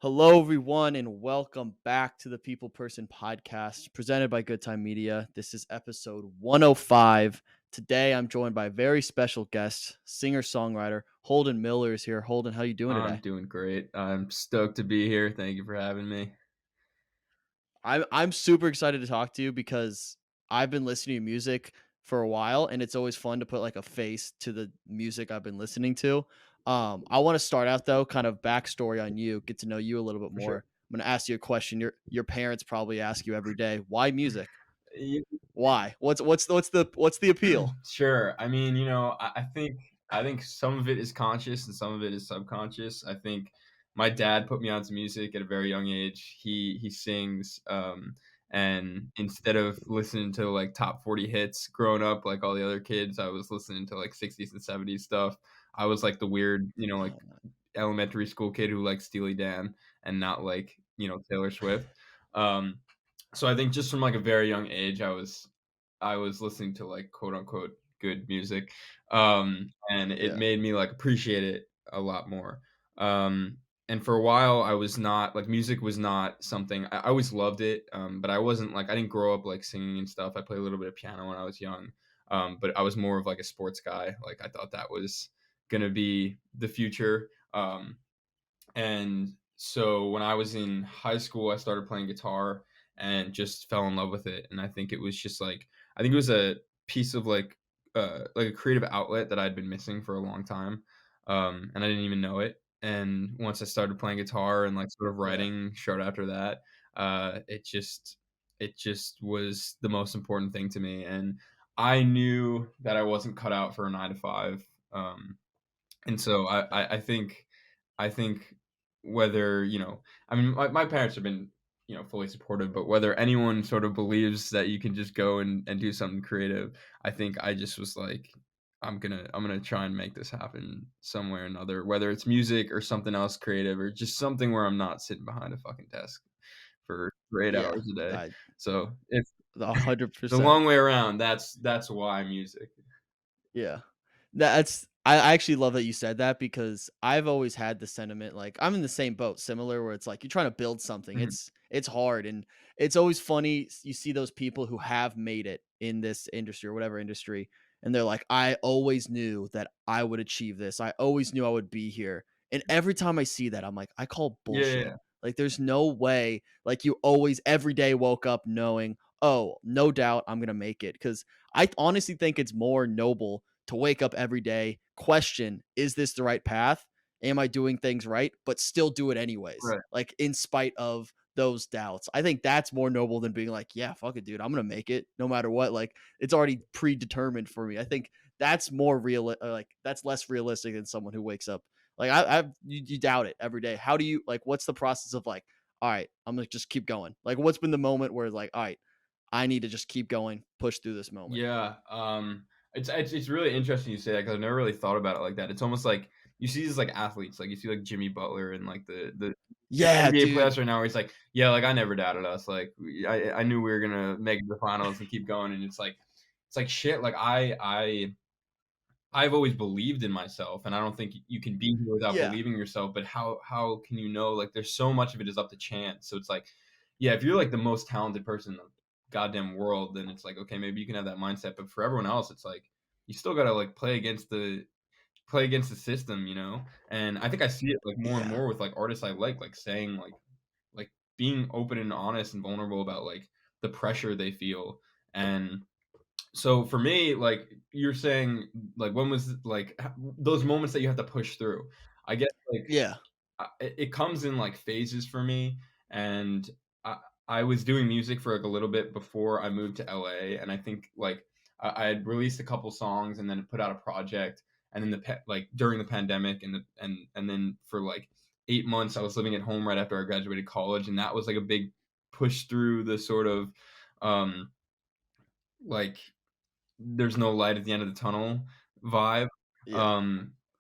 Hello, everyone, and welcome back to the People Person podcast presented by Good Time Media. This is episode 105. Today, I'm joined by a very special guest, singer songwriter Holden Miller is here. Holden, how you doing I'm today? doing great. I'm stoked to be here. Thank you for having me. I'm super excited to talk to you because I've been listening to music for a while, and it's always fun to put like a face to the music I've been listening to. I want to start out though, kind of backstory on you, get to know you a little bit For sure. more. I'm gonna ask you a question. Your parents probably ask you every day, why music? Ye Why? What's the appeal? Sure. I mean, I think some of it is conscious and some of it is subconscious. I think my dad put me onto music at a very young age. He sings, and instead of listening to, like, top 40 hits growing up like all the other kids, I was listening to, like, 60s and 70s stuff. I was, like, the weird, like, Oh, elementary school kid who liked Steely Dan and not like, Taylor Swift. Um, so I think just from like a very young age, I was listening to like quote unquote good music. And it yeah, made me like appreciate it a lot more. And for a while I was not like music was not something I always loved it. But I wasn't like I didn't grow up like singing and stuff. I played a little bit of piano when I was young. But I was more of like a sports guy. Like I thought that was gonna be the future. And so when I was in high school, I started playing guitar and just fell in love with it. And I think it was just like I think it was a piece of like a creative outlet that I'd been missing for a long time. And I didn't even know it. And once I started playing guitar and like sort of yeah, writing short after that, it just was the most important thing to me. And I knew that I wasn't cut out for a 9 to 5. And so I think whether, I mean, my parents have been, fully supportive, but whether anyone sort of believes that you can just go and do something creative, I think I just was like, I'm gonna try and make this happen some way or another, whether it's music or something else creative or just something where I'm not sitting behind a fucking desk for 8 hours yeah. a day. I So it's 100%. the long way around. That's why music. Yeah. I actually love that you said that because I've always had the sentiment like I'm in the same boat, similar where it's like you're trying to build something. Mhm. It's hard and it's always funny you see those people who have made it in this industry or whatever industry and they're like I always knew that I would achieve this. I always knew I would be here. And every time I see that I'm like I call Yeah, yeah, bullshit. yeah. Like there's no way like you always every day woke up knowing, "Oh, no doubt I'm going to make it." Cuz I honestly think it's more noble to wake up every day, question, is this the right path? Am I doing things right? But still do it anyways, Right. like in spite of those doubts. I think that's more noble than being like, yeah, fuck it, dude. I'm going to make it no matter what. Like it's already predetermined for me. I think that's more real. Like that's less realistic than someone who wakes up. Like you doubt it every day. How do you like, what's the process of like, all right, I'm going to just keep going. Like what's been the moment where like, all right, I need to just keep going, push through this moment. Yeah, it's really interesting you say that because 'cause I've never really thought about it like that. It's almost like you see these, like, athletes, like, you see, like, Jimmy Butler and, like, the Yeah, NBA dude. players right now where he's like, "Yeah, like, I never doubted us, like, I knew we were gonna make it to the finals and keep going," and it's like, shit, like, I've always believed in myself, and I don't think you can be here without Yeah. believing in yourself, but how can you know? Like, there's so much of it is up to chance, so it's like, yeah, if you're, like, the most talented person in the goddamn world, then it's like, okay, maybe you can have that mindset, but for everyone else, it's like, you still gotta, like, play against the system, and I think I see it, like, more and Yeah. more with, like, artists I like saying, like, being open and honest and vulnerable about, like, the pressure they feel, and so for me, like you're saying, like when was like those moments that you have to push through? I guess like Yeah. it comes in like phases for me, and I I was doing music for like a little bit before I moved to LA, and I think like I had released a couple songs and then put out a project, and then like during the pandemic and then for like 8 months I was living at home right after I graduated college, and that was like a big push through the sort of um like there's no light at the end of the tunnel vibe. Yeah.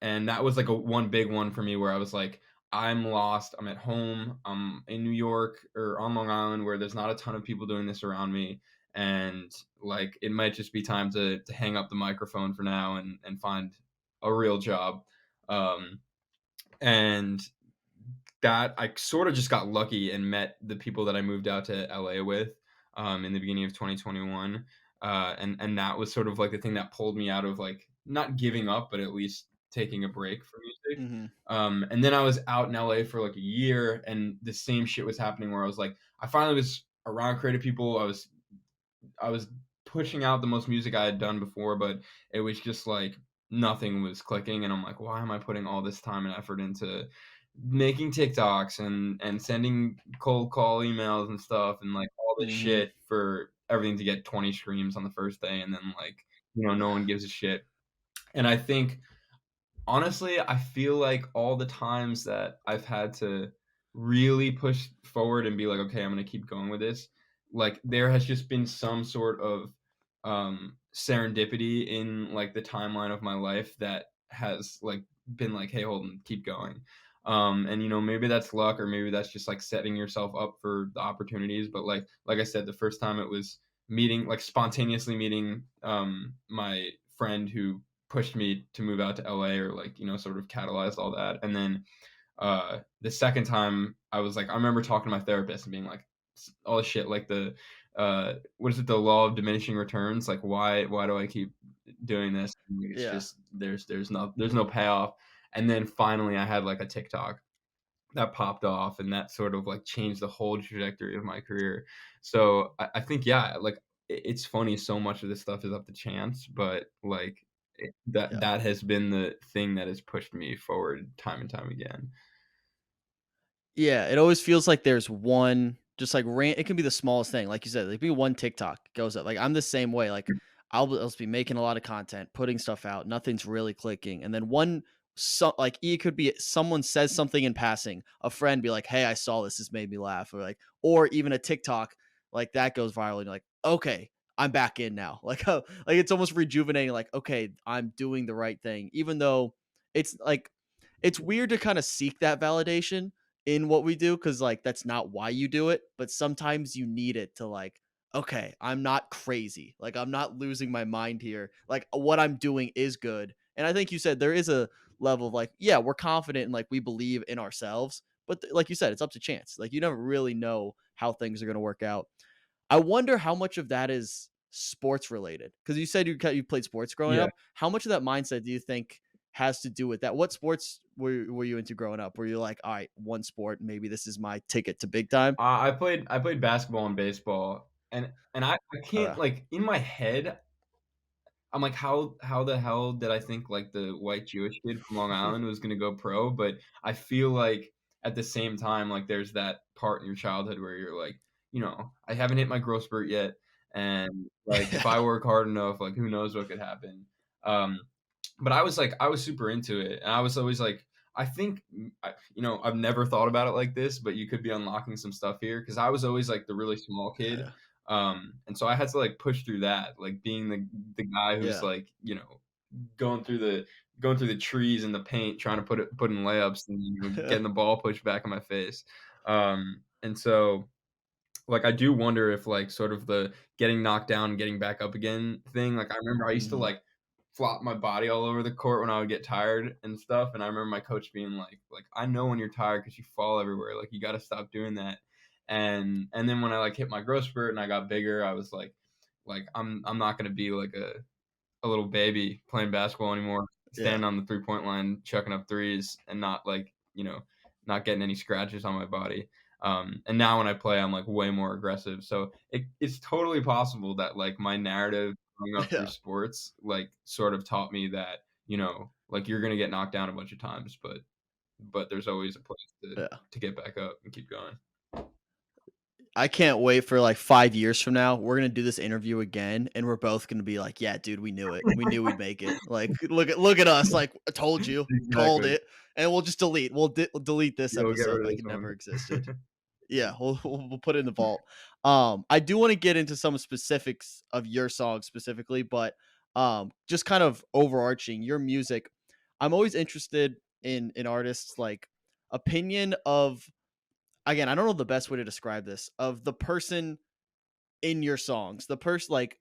And that was like a one big one for me where I was like, I'm lost. I'm at home. I'm in New York or on Long Island where there's not a ton of people doing this around me. And like it might just be time to hang up the microphone for now and find a real job. Um, and that I sort of just got lucky and met the people that I moved out to LA with, in the beginning of 2021. And that was sort of like the thing that pulled me out of like not giving up, but at least taking a break from music. Mhm. And then I was out in LA for like a year, and the same shit was happening where I was like, I finally was around creative people. I was pushing out the most music I had done before, but it was just like nothing was clicking, and I'm like, why am I putting all this time and effort into making TikToks and sending cold call emails and stuff and like all this Mhm. shit for everything to get 20 streams on the first day, and then like, no one gives a shit. And I think honestly, I feel like all the times that I've had to really push forward and be like, "Okay, I'm gonna keep going with this," like, there has just been some sort of, serendipity in, like, the timeline of my life that has, like, been like, "Hey, Holden, keep going." And, maybe that's luck or maybe that's just, like, setting yourself up for the opportunities, but, like I said, the first time it was spontaneously meeting, my friend who pushed me to move out to LA or like, sort of catalyzed all that. And then the second time I was like, I remember talking to my therapist and being like, all this shit, like what is it, the law of diminishing returns? Like why do I keep doing this? And like, it's Yeah. just there's no payoff. And then finally I had like a TikTok that popped off and that sort of like changed the whole trajectory of my career. So I think, yeah, like it's funny. So much of this stuff is up to chance, but like that Yeah. that has been the thing that has pushed me forward time and time again. Yeah, it always feels like there's one just like it can be the smallest thing, like you said, like be one TikTok goes up. Like I'm the same way. Like I'll just be making a lot of content, putting stuff out, nothing's really clicking, and then like it could be someone says something in passing, a friend be like, "Hey, I saw this. This made me laugh," or even a TikTok like that goes viral, and you're like, "Okay, I'm back in now." Like it's almost rejuvenating. Like, okay, I'm doing the right thing, even though it's like it's weird to kind of seek that validation in what we do because like that's not why you do it, but sometimes you need it to like, okay, I'm not crazy, like I'm not losing my mind here, like what I'm doing is good. And I think you said there is a level of like, yeah, we're confident and like we believe in ourselves, but like you said, it's up to chance, like you never really know how things are going to work out. I wonder how much of that is sports related because you said you played sports growing Yeah, up. How much of that mindset do you think has to do with that? What sports were you into growing up? Were you like, all right, one sport, maybe this is my ticket to big time? I played basketball and baseball, and I can't Okay. like in my head I'm like, how the hell did I think like the white Jewish kid from Long Island was gonna go pro? But I feel like at the same time, like there's that part in your childhood where you're like, I haven't hit my growth spurt yet, and like if I Yeah. work hard enough, like who knows what could happen. Um, but I was super into it, and I was always like, I think, I've never thought about it like this, but you could be unlocking some stuff here because I was always like the really small kid, Yeah. and so I had to like push through that, like being the guy who's Yeah. like, going through the going through the trees and the paint, trying to put in layups and getting the ball pushed back in my face. And so like, I do wonder if, like, sort of the getting knocked down and getting back up again thing, like, I remember I used to, Mhm. like, flop my body all over the court when I would get tired and stuff, and I remember my coach being like, "I know when you're tired because you fall everywhere, like, you gotta stop doing that." And then when I, like, hit my growth spurt and I got bigger, I was like, I'm not gonna be like a little baby playing basketball anymore, Yeah. standing on the 3-point line, chucking up threes, and not like, not getting any scratches on my body. And now when I play, I'm like way more aggressive. So it's totally possible that like my narrative growing up through Yeah. sports, like sort of taught me that, like you're gonna get knocked down a bunch of times, but there's always a place Yeah. to get back up and keep going. I can't wait for like 5 years from now. We're gonna do this interview again, and we're both gonna be like, "Yeah, dude, we knew it. We knew we'd make it. Like, look at us. Like, I told you, called Exactly. it." And we'll just delete. We'll delete this You'll get episode rid of like this it never one. existed. Yeah, we'll put it in the vault. I do want to get into some specifics of your song specifically, but just kind of overarching your music. I'm always interested in artists like opinion of, again, I don't know the best way to describe this, of the person in your songs. The person like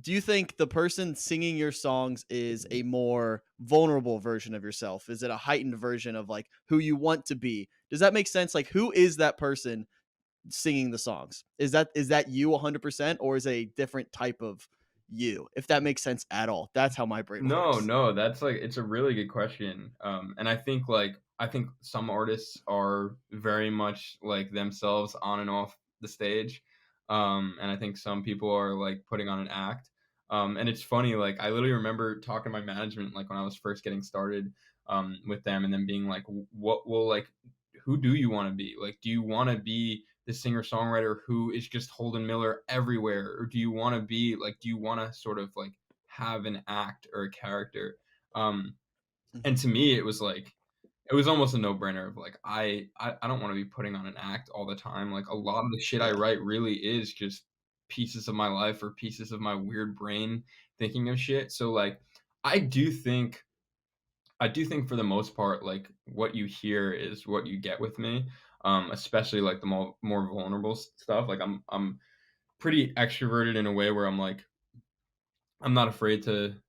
do you think the person singing your songs is a more vulnerable version of yourself? Is it a heightened version of like who you want to be? Does that make sense? Like who is that person singing the songs? Is that you 100% or is it a different type of you? If that makes sense at all. That's how my brain No, works. no, that's like it's a really good question. And I think some artists are very much like themselves on and off the stage. And I think some people are like putting on an act. And it's funny, like I literally remember talking to my management like when I was first getting started with them and then being like, what will like who do you want to be? Like, do you want to be the singer-songwriter who is just Holden Miller everywhere? Or do you want to be like, do you want to sort of like have an act or a character. Um, and Mhm. to me, it was like it was almost a no-brainer of like I don't want to be putting on an act all the time. Like a lot of the shit I Yeah. write really is just pieces of my life or pieces of my weird brain thinking of shit. So like I do think I do think for the most part, like what you hear is what you get with me. Especially like the more vulnerable stuff. Like I'm pretty extroverted in a way where I'm not afraid to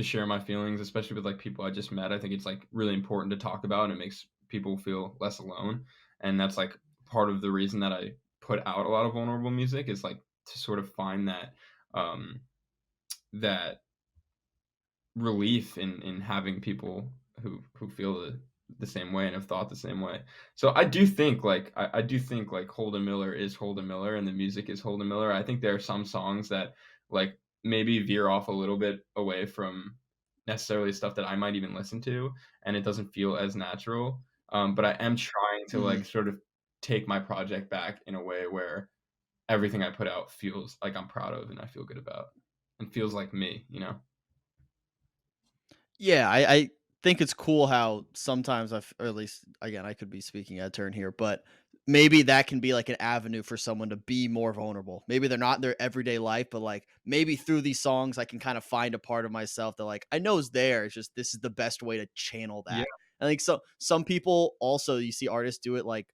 share my feelings, especially with, like, people I just met. I think it's, like, really important to talk about, and it makes people feel less alone, and that's, like, part of the reason that I put out a lot of vulnerable music is, like, to sort of find um, that relief in having people who feel the same way and have thought the same way. So I do think like I do think like Holden Miller is Holden Miller and the music is Holden Miller. I think there are some songs that like maybe veer off a little bit away from necessarily stuff that I might even listen to and it doesn't feel as natural. But I am trying to like Mhm. sort of take my project back in a way where everything I put out feels like I'm proud of and I feel good about and feels like me, you know? Yeah, I think it's cool how sometimes or at least again, I could be speaking out of turn here, but maybe that can be like an avenue for someone to be more vulnerable. Maybe they're not in their everyday life, but like maybe through these songs, I can kind of find a part of myself that like I know is there. It's just this is the best way to channel Yeah. that. I think so. Some people also you see artists do it like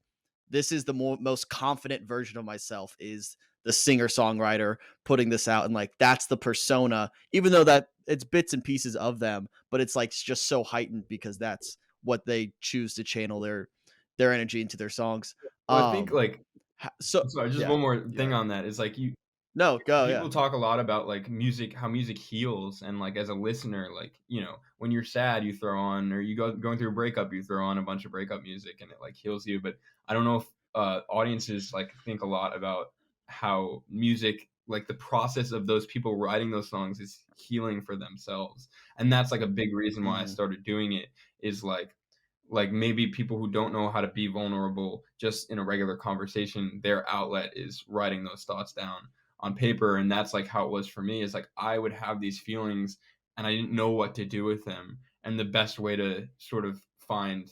this is the most confident version of myself is the singer songwriter putting this out and like that's the persona even though that it's bits and pieces of them but it's like just so heightened because that's what they choose to channel their energy into their songs. Well, I think, Um, like so sorry, just yeah, one more yeah. thing on that is, like, you No, go, yeah. people talk a lot about, like, music how music heals, and, like, as a listener, like, you know, when you're sad, you throw on or you going through a breakup, you throw on a bunch of breakup music, and it, like, heals you, but I don't know if, audiences, like, think a lot about how music like, the process of those people writing those songs is healing for themselves, and that's, like, a big reason why I Mhm. started doing it is, like maybe people who don't know how to be vulnerable just in a regular conversation, their outlet is writing those thoughts down on paper. And that's like how it was for me is like I would have these feelings and I didn't know what to do with them. And the best way to sort of find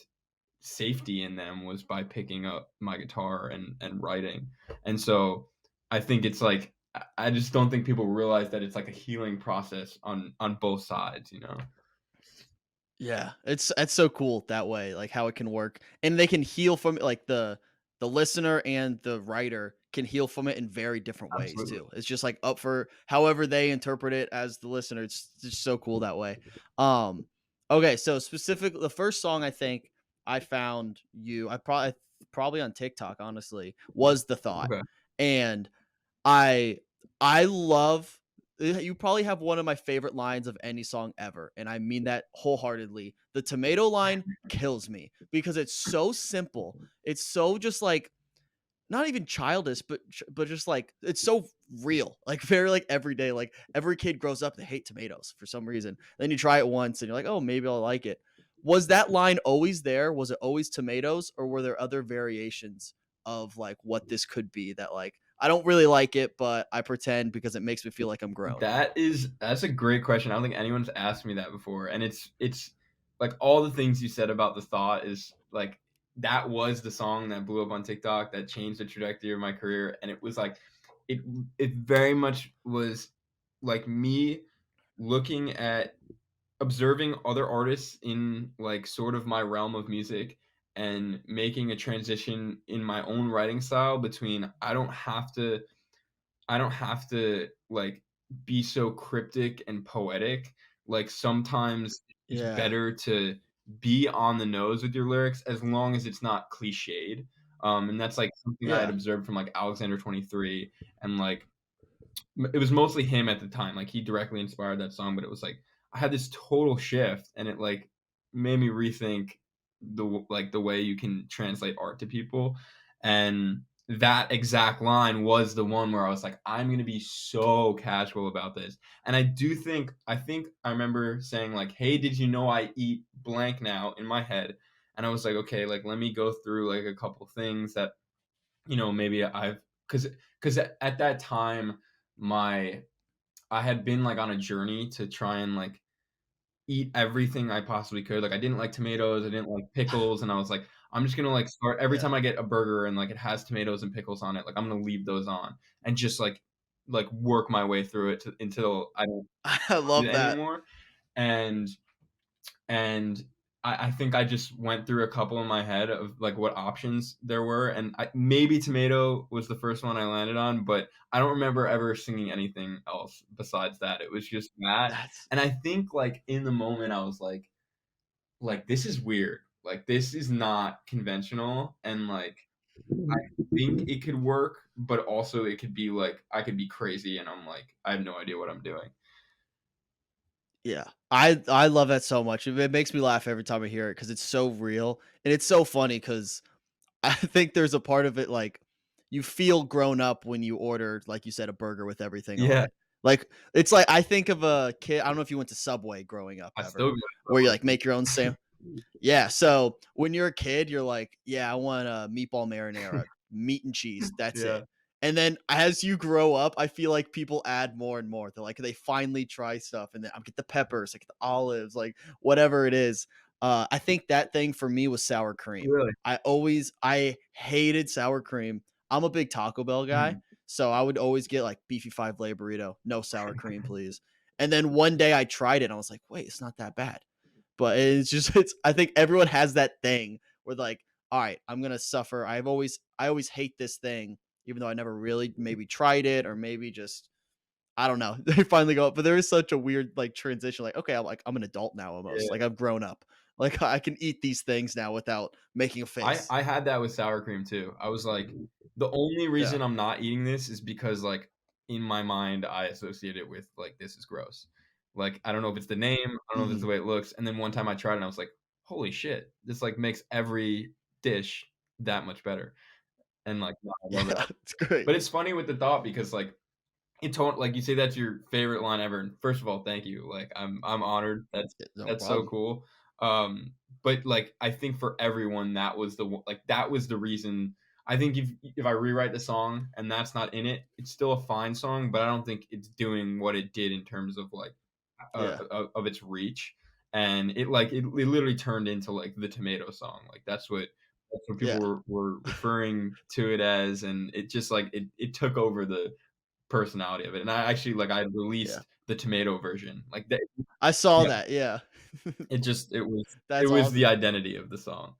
safety in them was by picking up my guitar and writing. And so I think it's like I just don't think people realize that it's like a healing process on both sides, you know. Yeah, it's so cool that way, like how it can work, and they can heal from it. Like the listener and the writer can heal from it in very different ways Absolutely. too. It's just like up for however they interpret it as the listener. It's just so cool that way. Um, okay, so specific, the first song I think I found you, probably on TikTok, honestly, was the thought, Okay. and I I love you probably have one of my favorite lines of any song ever, and I mean that wholeheartedly. The tomato line kills me because it's so simple. It's so just like not even childish, but just like it's so real, like very like everyday. Like every kid grows up they hate tomatoes for some reason. Then you try it once and you're like, oh, maybe I'll like it. Was that line always there? Was it always tomatoes, or were there other variations of like what this could be that like I don't really like it, but I pretend because it makes me feel like I'm grown. That's a great question. I don't think anyone's asked me that before, and it's like all the things you said about the thought is like that was the song that blew up on TikTok that changed the trajectory of my career, and it was like it it very much was like me looking at observing other artists in like sort of my realm of music and making a transition in my own writing style between I don't have to like be so cryptic and poetic. Like, sometimes it's Yeah. better to be on the nose with your lyrics as long as it's not cliched. And that's, like, something I had Yeah. observed from, like, Alexander 23 and, like, it was mostly him at the time. Like, he directly inspired that song, but it was like I had this total shift, and it like made me rethink the way you can translate art to people. And that exact line was the one where I was like, I'm gonna be so casual about this. And I think I remember saying like, "Hey, did you know I eat blank now?" in my head, and I was like, "Okay, like let me go through like a couple things that maybe I've because at that time my I had been, like, on a journey to try and, like, eat everything I possibly could, like, I didn't like tomatoes, I didn't like pickles, and I was like, "I'm just gonna, like, start every Yeah. time I get a burger and, like, it has tomatoes and pickles on it, like, I'm gonna leave those on and just, work my way through it until I don't I eat it love that. anymore." And and I think I just went through a couple in my head of, like, what options there were, and maybe tomato was the first one I landed on, but I don't remember ever singing anything else besides that. It was just that, That's and I think, like, in the moment, I was like, "This is weird. Like, this is not conventional," and, like, I think it could work, but also it could be, like, I could be crazy, and I'm like, I have no idea what I'm doing. yeah. I love that so much. It makes me laugh every time I hear it because it's so real, and it's so funny because I think there's a part of it, like, you feel grown up when you order, like you said, a burger with everything on Yeah, it. Like, it's like I think of a kid I don't know if you went to Subway growing up I ever, still go where you, to like, make your own yeah, so when you're a kid, you're like, "Yeah, I want a meatball marinara, meat and cheese, that's it." Yeah, And then as you grow up, I feel like people add more and more. They finally try stuff and then I get the peppers, I get the olives, like whatever it is. I think that thing for me was sour cream. really. I hated sour cream. I'm a big Taco Bell guy, Mhm. so I would always get like beefy 5 layer burrito, no sour cream, please. And then one day I tried it and I was like, wait, it's not that bad. But it's just it's I think everyone has that thing where like, all right, I'm gonna suffer. I always hate this thing, even though I never really maybe tried it or maybe just I don't know. They finally go, but there is such a weird like transition. Like, okay, I'm an adult now almost. Yeah. Like I've grown up. Like I can eat these things now without making a I face. I had that with sour cream too. I was like, the only Yeah. reason I'm not eating this is because, like, in my mind, I associate it with, like, this is gross. Like, I don't know if it's the name, I don't know if it's Hmm. the way it looks, and then one time I tried it and I was like, "Holy shit, this, like, makes every dish that much better." And, like, now I love Yeah, it. it's great. But it's funny with the thought because, like, like, you say that's your favorite line ever, and first of all, thank you, like, I'm honored, Yeah, no that's so problem. cool, but, like, I think for everyone, that was the reason. I think if I rewrite the song and that's not in it, it's still a fine song, but I don't think it's doing what it did in terms of, like, Yeah. of its reach, and it literally turned into, like, the tomato song, like, that's what people Yeah. were referring to it as, and it just, like, it took over the personality of it, and I actually like, I Yeah. released the tomato version, like, that I saw yeah, that. Yeah. it That's was the awesome. identity of the song.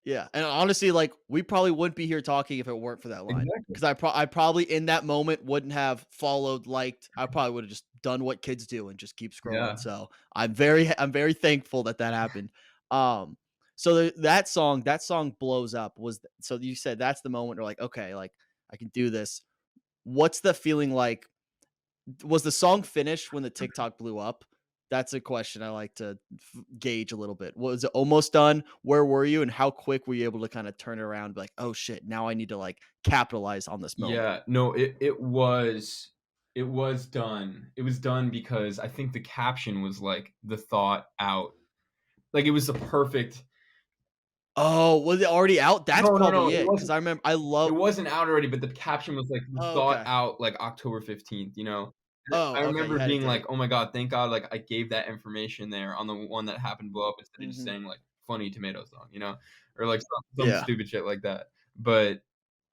Yeah, and honestly, like, we probably wouldn't be here talking if it weren't for that line. Exactly. Because I probably in that moment wouldn't have followed, liked. I probably would have just done what kids do and just keep scrolling. Yeah. So I'm very thankful that that happened. Um, so that song blows up. So you said that's the moment where like, okay, like I can do this. What's the feeling like was the song finished when the TikTok blew up? That's a question I like to gauge a little bit. Was it almost done? Where were you? And how quick were you able to kind of turn it around? And be like, oh shit, now I need to like capitalize on this moment. Yeah, no, it was done. It was done because I think the caption was, like, the thought out. Like, it was the perfect. Oh, was it already out? That's No, no, no, probably it it. Cause wasn't. I remember It wasn't out already, but the caption was, like, "We oh, thought okay. out, like, October 15th," you know? And I Oh, okay. You remember had a being like, date. "Oh my god, thank god, like, I gave that information there on the one that happened to blow up instead of just Hmm. saying, like, 'funny tomato song,'" you know? Or, like, some Yeah. stupid shit like that. But,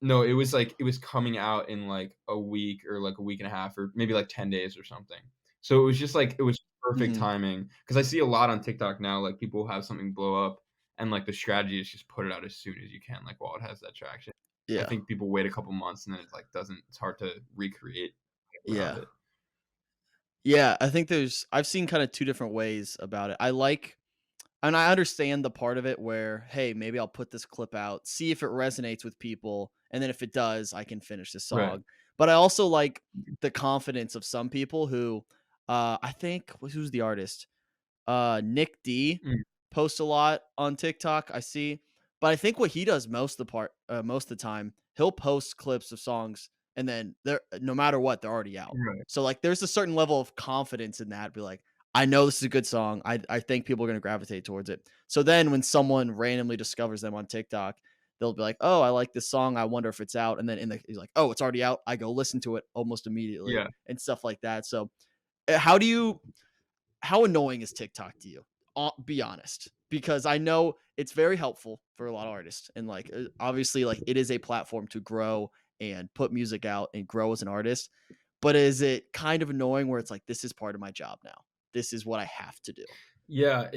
no, it was, like, it was coming out in, like, a week or, like, a week and a half or maybe, like, 10 days or something. So, it was just, like, it was perfect Hmm. timing because I see a lot on TikTok now, like, people have something blow up and, like, the strategy is just put it out as soon as you can, like, while it has that traction. I Yeah. think people wait a couple months and then it's hard to recreate. around Yeah. it. Yeah, I think I've seen kinda 2 different ways about it. And I understand the part of it where, hey, maybe I'll put this clip out, see if it resonates with people, and then if it does, I can finish the Right. song. But I also like the confidence of some people who, I think who's the artist? Nick D Mm, posts a lot on TikTok, I see. But I think what he does most of the time, he'll post clips of songs and then they're no matter what, they're already out. right. So like there's a certain level of confidence in that. Be like, I know this is a good song. I think people are gonna gravitate towards it. So then when someone randomly discovers them on TikTok, they'll be like, oh, I like this song. I wonder if it's out. And then he's like, oh, it's already out. I go listen to it almost immediately Yeah. and stuff like that. So how annoying is TikTok to you? Be honest, because I know it's very helpful for a lot of artists, and like obviously, like it is a platform to grow and put music out and grow as an artist. But is it kind of annoying where it's like this is part of my job now? This is what I have to do. Yeah,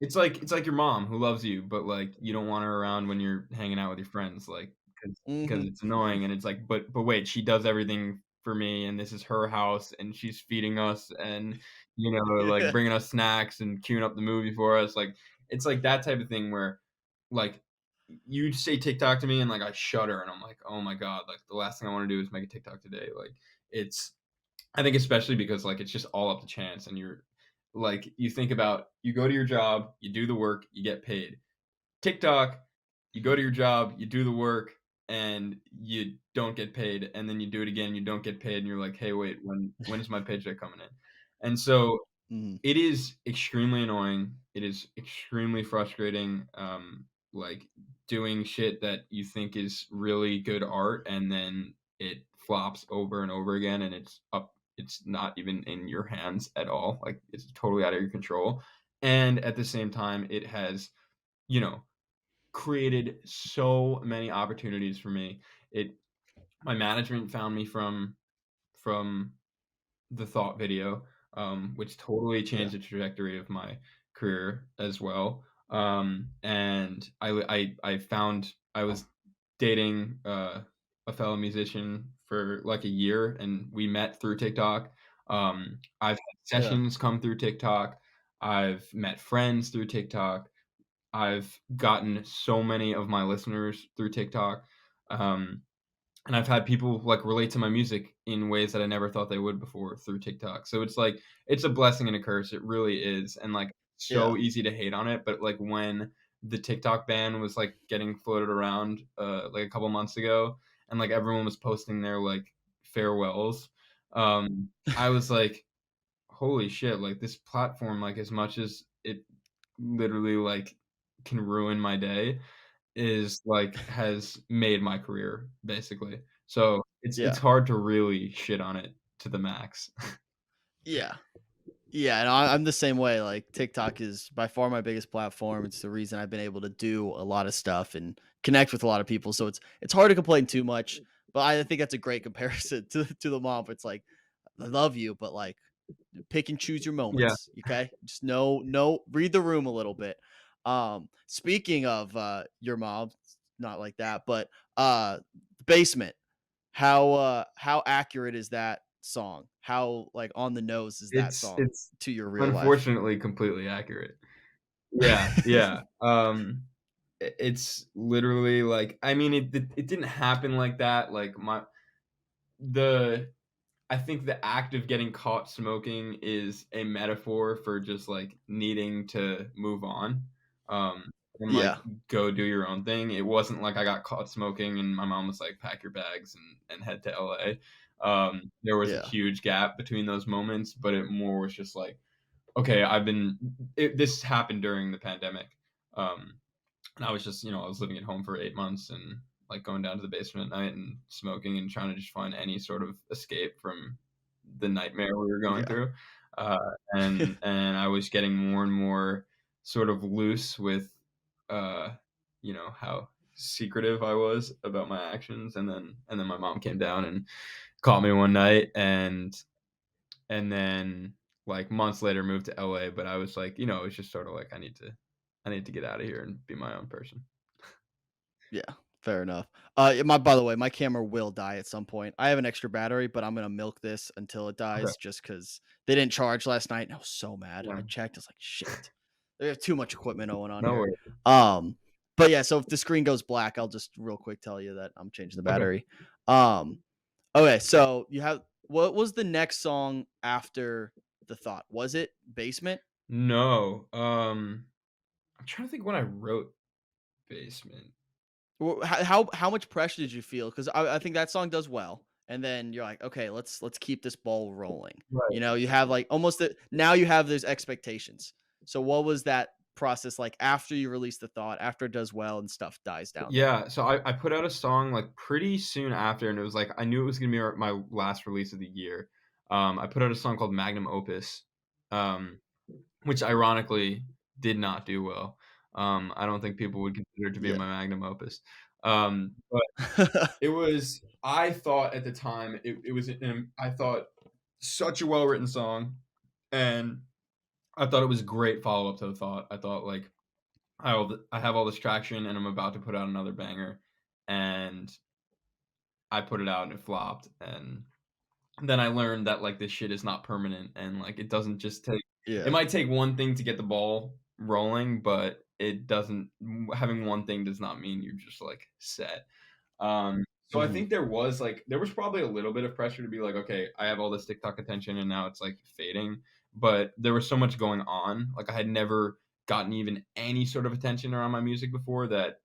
it's like, it's like your mom who loves you, but, like, you don't want her around when you're hanging out with your friends, like, because Hmm. it's annoying, and it's like, "But wait, she does everything for me, and this is her house, and she's feeding us and, like, Yeah, bringing us snacks and queuing up the movie for us," like, it's like that type of thing where, like, you say TikTok to me, and, like, I shudder, and I'm like, "Oh my god," like, the last thing I wanna do is make a TikTok today, like, it's I think especially because, like, it's just all up to chance, and you think about you go to your job, you do the work, you get paid. TikTok, you go to your job, you do the work, and you don't get paid, and then you do it again, you don't get paid, and you're like, "Hey, wait, when is my paycheck coming in?" And so mhm, it is extremely annoying. It is extremely frustrating, like, doing shit that you think is really good art, and then it flops over and over again, and it's not even in your hands at all, like, it's totally out of your control, and at the same time, it has, you know, created so many opportunities for me. It My management found me from the Thought video, which totally yeah, changed the trajectory of my career as well. And I found I was dating a fellow musician for like a year, and we met through TikTok. I've had yeah, sessions come through TikTok. I've met friends through TikTok. I've gotten so many of my listeners through TikTok. Um, and I've had people, like, relate to my music in ways that I never thought they would before through TikTok. So it's like it's a blessing and a curse, it really is, and, like, yeah, so easy to hate on it, but, like, when the TikTok ban was, like, getting floated around, like, a couple months ago, and, like, everyone was posting their, like, farewells, I was like, "Holy shit," like, this platform, like, as much as it literally, like, can ruin my day, is like has made my career, basically. So, it's yeah, hard to really shit on it to the max. yeah. Yeah, and I'm the same way. Like TikTok is by far my biggest platform. It's the reason I've been able to do a lot of stuff and connect with a lot of people. So it's hard to complain too much. But I think that's a great comparison to the mom. It's like I love you, but like pick and choose your Yeah, moments. Okay, just read the room a little bit. Speaking of your mom, not like that, but basement. How accurate is that song? How, like, on the nose is that song it's to your real life? unfortunately completely accurate. Yeah, yeah, it's literally like I mean, it didn't happen like that, like, the I think the act of getting caught smoking is a metaphor for just, like, needing to move on, and, like, Yeah, go do your own thing. It wasn't like I got caught smoking and my mom was like, "Pack your bags and head to LA." There was a yeah, huge gap between those moments, but it more was just like, "Okay, this happened during the pandemic." Um and I was just, I was living at home for 8 months and, like, going down to the basement at night and smoking and trying to just find any sort of escape from the nightmare we were going yeah, through. Uh, and I was getting more and more sort of loose with, how secretive I was about my actions, and then my mom came down and caught me one night, and then, like, months later moved to LA, but I was like, it's just sort of like, I need to get out of here and be my own person. yeah. Fair enough. Yeah, my by the way, my camera will die at some point. I have an extra battery, but I'm gonna milk this until it Okay. dies just because they didn't charge last night, and I was so mad. Yeah. I checked, I was like, "Shit, they have too much equipment going on No here." worries. Um, but yeah, so if the screen goes black, I'll just real quick tell you that I'm changing the Okay. battery. Um, okay, so you have what was the next song after The Thought? Was it Basement? No. I'm trying to think when I wrote Basement. How much pressure did you feel? Because I think that song does well, and then you're like, okay, let's keep this ball rolling. You Right. know, you have like almost now you have those expectations. So what was that process like after you release the thought, after it does well and stuff dies down? Yeah, so I put out a song, like, pretty soon after, and it was like I knew it was gonna be my last release of the year. I put out a song called Magnum Opus, um, which ironically did not do well. I don't think people would consider it to be Yeah. my magnum opus. But it was I thought at the time it was I thought such a well-written song, and I thought it was a great follow-up to the thought. I thought, like, I have all this traction, and I'm about to put out another banger, and I put it out and it flopped, and then I learned that, like, this shit is not permanent and, like, it doesn't just take it Yeah. might take one thing to get the ball rolling, but it doesn't having one thing does not mean you're just, like, set. So I Mhm. think there was probably a little bit of pressure to be like, "Okay, I have all this TikTok attention and now it's, like, fading," but there was so much going on, like, I had never gotten even any sort of attention around my music before that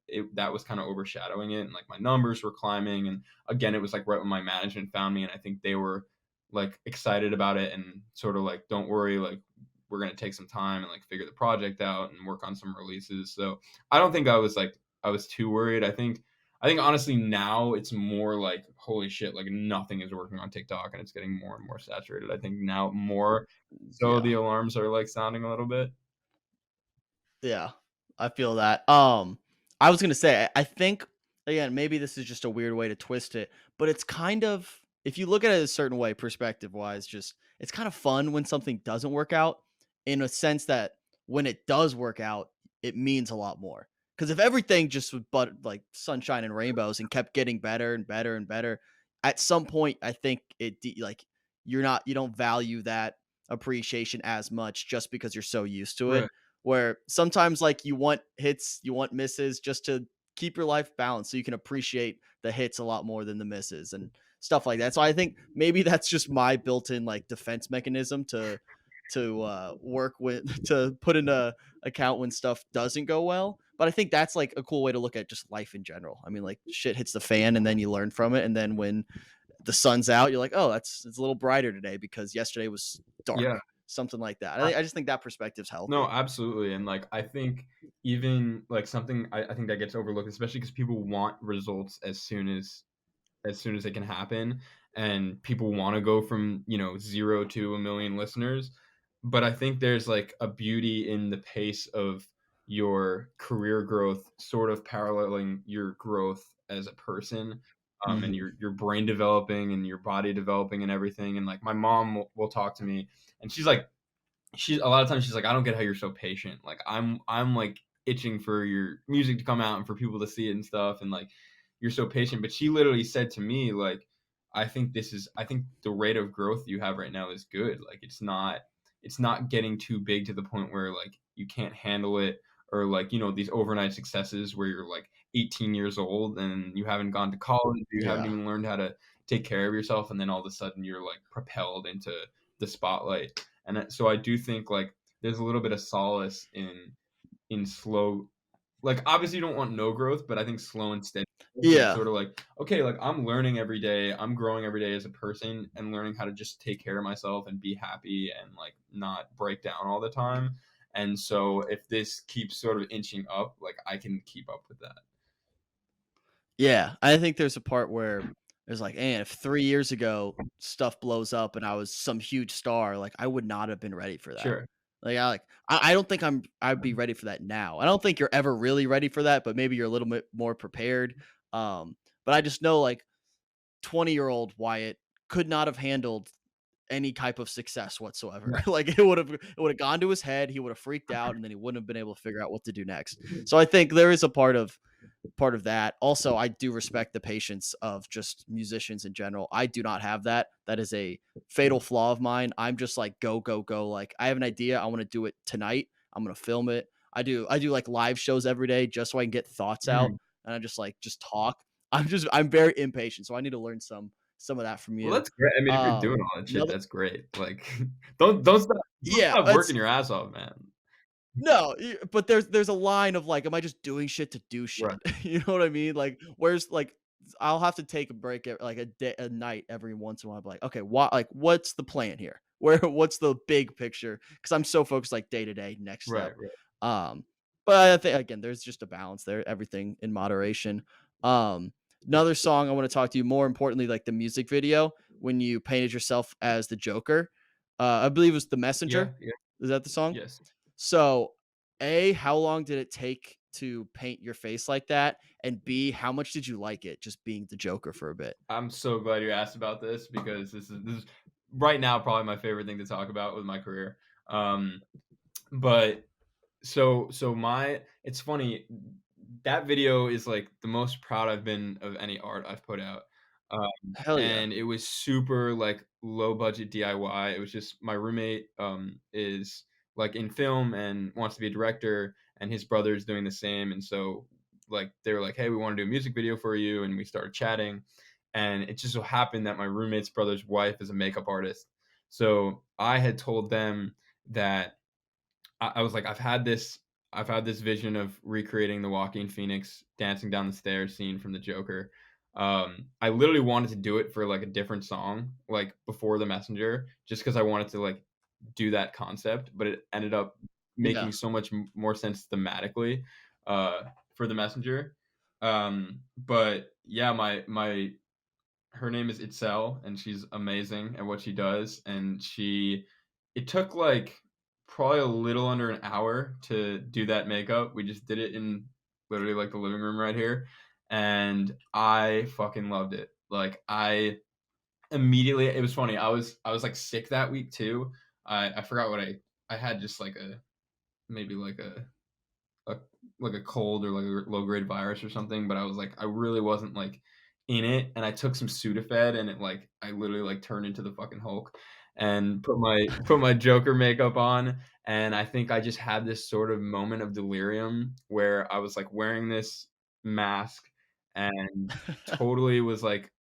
was kinda overshadowing it, and, like, my numbers were climbing, and again, it was, like, right when my management found me, and I think they were, like, excited about it and sorta like, "Don't worry, like, we're gonna take some time and, like, figure the project out and work on some releases," so I don't think I was too worried. I think honestly now it's more like, holy shit, like nothing is working on TikTok and it's getting more and more saturated. I think now more so Yeah. the alarms are like sounding a little bit. Yeah, I feel that. I was gonna say, I think again, maybe this is just a weird way to twist it, but it's kind of if you look at it a certain way, perspective wise, just it's kind of fun when something doesn't work out in a sense that when it does work out, it means a lot more. Because if everything just was but like sunshine and rainbows and kept getting better and better and better, at some point, I think like you don't value that appreciation as much just because you're so used to it Right. where sometimes like you want hits, you want misses just to keep your life balanced so you can appreciate the hits a lot more than the misses and stuff like that. So I think maybe that's just my built-in like defense mechanism to work with to put in a account when stuff doesn't go well. But I think that's like a cool way to look at just life in general. I mean, like shit hits the fan and then you learn from it. And then when the sun's out, you're like, oh, it's a little brighter today because yesterday was Yeah. dark. Something like that. I I just think that perspective's No, healthy. absolutely, and, like, I think even, like, something I think that gets overlooked, especially because people want results as soon as it can happen, and people wanna go from, 0 to 1,000,000 listeners, but I think there's, like, a beauty in the pace of your career growth sort of paralleling your growth as a person, and Mhm. your brain developing and your body developing and everything, and, like, my mom will talk to me, and she's like she a lot of times she's like, "I don't get how you're so patient." Like, I'm, like, itching for your music to come out and for people to see it and stuff, and, like, "You're so patient." But she literally said to me, like, I think the rate of growth you have right now is good." Like, it's not getting too big to the point where, like, you can't handle it or, like, these overnight successes where you're, like, 18 years old and you haven't gone to college, or you haven't Yeah. even learned how to take care of yourself, and then all of a sudden you're, like, propelled into the spotlight. And so I do think, like, there's a little bit of solace in slow like, obviously, you don't want no growth, but I think slow and steady growth, and it's Yeah. sorta like, "Okay, like, I'm learning every day, I'm growing every day as a person and learning how to just take care of myself and be happy and, like, not break down all the time." And so if this keeps sort of inching up, like, I can keep up with that. Yeah. I think there's a part where it's like, and if 3 years ago stuff blows up and I was some huge star, like, I would not have been ready for that. Sure. I don't think I'd be ready for that now. I don't think you're ever really ready for that, but maybe you're a little bit more prepared. But I just know, like, 20-year-old Wyatt could not have handled any type of success whatsoever. Right. Like, it would have gone to his head, he would have freaked out, and then he wouldn't have been able to figure out what to do next. So I think there is a part of part of that. Also, I do respect the patience of just musicians in general. I do not have that. That is a fatal flaw of mine. I'm just like go go go. Like I have an idea, I want to do it tonight. I'm gonna film it. I do like live shows every day just so I can get thoughts out, Mhm. and I just like just talk. I'm very impatient, so I need to learn some of that from Well, you. that's great. I mean, if you're doing all that shit, Another that's great. Like, don't yeah, stop it's working your ass off, man. no, but there's a line of like, am I just doing shit to do Right, shit? You know what I mean? Like, where's like, I'll have to take a break, like a day, a night every once in a while. Be like, okay, what, like, what's the plan here? What's the big picture? Because I'm so focused, like day to day, next right, step. right. Um, but I think again, there's just a balance there. Everything in moderation. Um, Another song I want to talk to you. More importantly, like the music video when you painted yourself as the Joker. I believe it was the Yeah, Messenger. yeah, Is that the song? yes. So, A, how long did it take to paint your face like that? And B, how much did you like it just being the Joker for a bit? I'm so glad you asked about this because this is right now probably my favorite thing to talk about with my career. Um, but so my it's funny, that video is, like, the most proud I've been of any art I've put out, Hell yeah. and it was super, like, low budget DIY. It was just my roommate, is, like, in film and wants to be a director, and his brother's doing the same, and so, like, they were like, "Hey, we wanna do a music video for you," and we started chatting, and it just so happened that my roommate's brother's wife is a makeup artist. So, I had told them that I was like, I've had this vision of recreating the Joaquin Phoenix dancing down the stairs scene from the Joker. I literally wanted to do it for like a different song, like before the Messenger, just because I wanted to like do that concept, but it ended up Yeah. making so much more sense thematically for the Messenger. But yeah, my her name is Itzel, and she's amazing at what she does, and she it took, like, probably a little under an hour to do that makeup. We just did it in literally, like, the living room right here, and I fucking loved it. Like, I immediately it was funny, I was, like, sick that week too. I forgot what I had just, like, a maybe, a like a cold or like a low grade virus or something, but I was like, I really wasn't like in it, and I took some Sudafed, and it like I literally like turned into the fucking Hulk, and put my Joker makeup on, and I think I just had this sort of moment of delirium where I was like wearing this mask and totally was like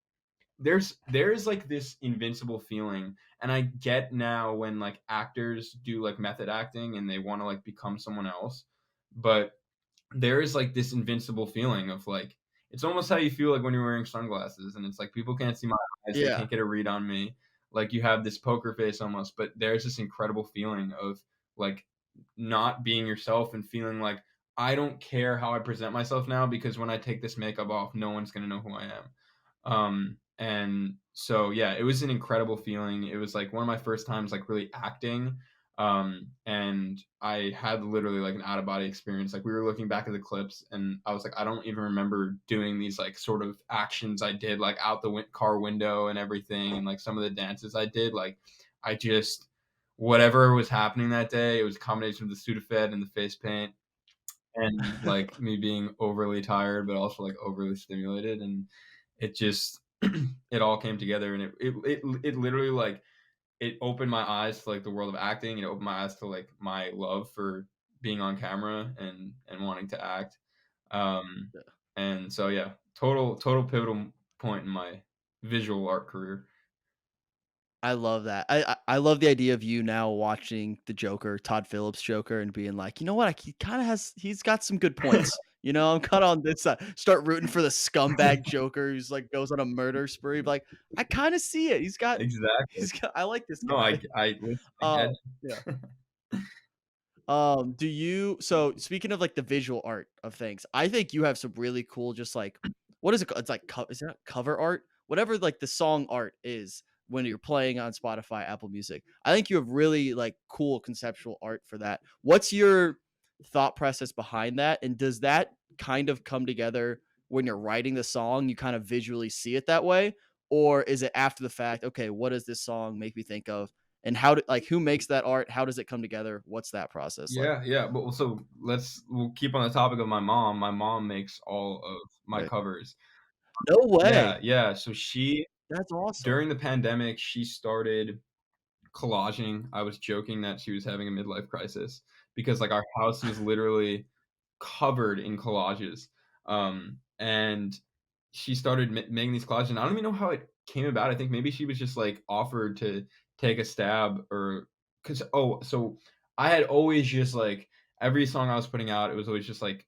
there's like this invincible feeling, and I get now when like actors do like method acting and they want to like become someone else, but there is like this invincible feeling of like it's almost how you feel like when you're wearing sunglasses and it's like people can't see my eyes, they Yeah. can't get a read on me. Like you have this poker face almost, but there's this incredible feeling of like not being yourself and feeling like I don't care how I present myself now because when I take this makeup off, no one's gonna know who I am. And so yeah, it was an incredible feeling. It was like one of my first times like really acting. And I had literally like an out of body experience. Like we were looking back at the clips and I was like, I don't even remember doing these like sort of actions I did like out the car window and everything. And like some of the dances I did, like I just, whatever was happening that day, it was a combination of the Sudafed and the face paint and like me being overly tired, but also like overly stimulated. And it just it all came together, and it literally like it opened my eyes to like the world of acting. It opened my eyes to like my love for being on camera and wanting to act. Um, and so yeah, total pivotal point in my visual art career. I love that. I love the idea of you now watching the Joker, Todd Phillips Joker, and being like, you know what? He kind of he's got some good points. You know, I'm kind of on this side. Start rooting for the scumbag Joker who's like goes on a murder spree. Like, I kind of see it. Exactly. He's got. I like this No, guy. listen, I get Yeah. it. Do you so speaking of like the visual art of things, I think you have some really cool just like what is it called? It's like is that cover art? Whatever like the song art is when you're playing on Spotify, Apple Music. I think you have really like cool conceptual art for that. What's your thought process behind that? And does that kind of come together when you're writing the song? You kind of visually see it that way? Or is it after the fact, okay, what does this song make me think of? And how do like who makes that art? How does it come together? What's that process like? Yeah, yeah, but so we'll keep on the topic of my mom. My mom makes all of my Right. covers. No Yeah, way. yeah, so she That's awesome. during the pandemic, she started collaging. I was joking that she was having a midlife crisis because, like, our house was literally covered in collages, and she started making these collages, and I don't even know how it came about. I think maybe she was just, like, offered to take a stab or 'cause so I had always just, like every song I was putting out, it was always just, like,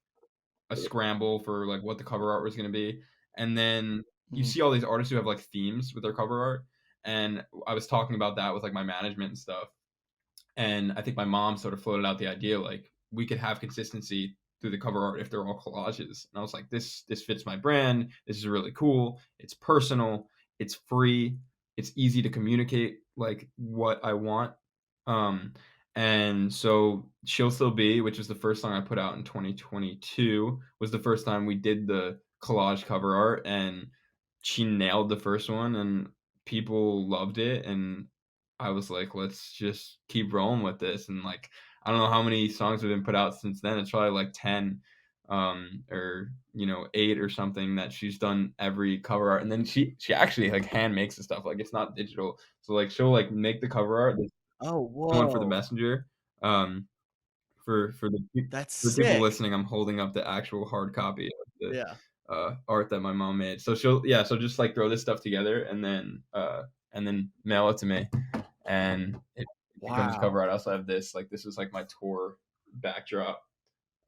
a scramble for, like, what the cover art was gonna be, and then you Mhm. see all these artists who have, like, themes with their cover art, and I was talking about that with, like, my management and stuff, and I think my mom sort of floated out the idea, like, we could have consistency through the cover art if they're all collages, and I was like, "This fits my brand, this is really cool, it's personal, it's free, it's easy to communicate, like, what I want." Um, and so "She'll Still Be," which is the first song I put out in 2022, was the first time we did the collage cover art, and she nailed the first one, and people loved it, and I was like, "Let's just keep rolling with this," and, like, I don't know how many songs have been put out since then, it's probably, like, 10, or, 8 or something that she's done every cover art, and then she actually, like, hand makes the stuff, like, it's not digital, so, like, she'll, like, make the cover art, there's Oh, one for the whoa. Messenger, um, That's for the people sick. listening, I'm holding up the actual hard copy of the, Yeah. art that my mom made. So she'll just, like, throw this stuff together and then mail it to me, and it becomes Wow. cover art. I also have this, like, this is, like, my tour backdrop.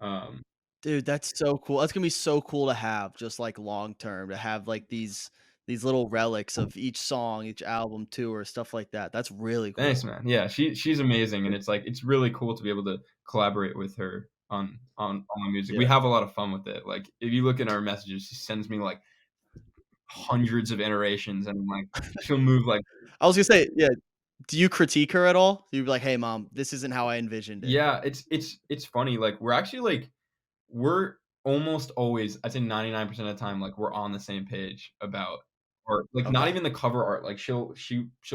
Um Dude, that's so cool. That's gonna be so cool to have just, like, long term, to have, like, these little relics of each song, each album, tour, stuff like that. That's really Thanks, cool. man. Yeah, she's amazing, and it's, like, it's really cool to be able to collaborate with her on my music. We Yeah. have a lot of fun with it. Like, if you look at our messages, she sends me, like, hundreds of iterations, and, like, she'll move, like I was gonna say, yeah, do you critique her at all? You'd be like, "Hey, mom, this isn't how I envisioned it." yeah, it's funny, like, we're actually, like we're almost always, I'd say 99% of the time, like, we're on the same page about or, like, not Okay. even the cover art, like, she'll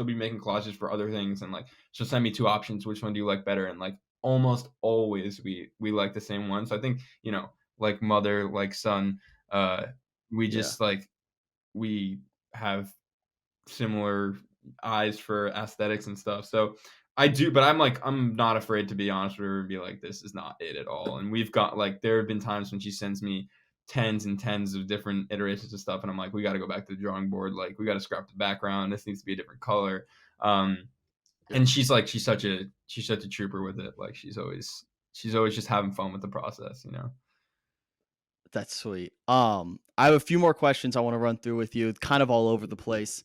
be making collages for other things, and, like, she'll send me 2 options, "Which one do you like better?" And, like, almost always we like the same one, so I think, like mother, like son, uh, we Yeah. just, like we have similar eyes for aesthetics and stuff. So I do, but I'm not afraid to be honest with her and be like, this is not it at all. And we've got like there have been times when she sends me tens and tens of different iterations of stuff, and I'm like, we got to go back to the drawing board. Like we got to scrap the background. This needs to be a different color. Yeah. And she's such a trooper with it. Like she's always just having fun with the process, you know. That's sweet. I have a few more questions I want to run through with you, kind of all over the place.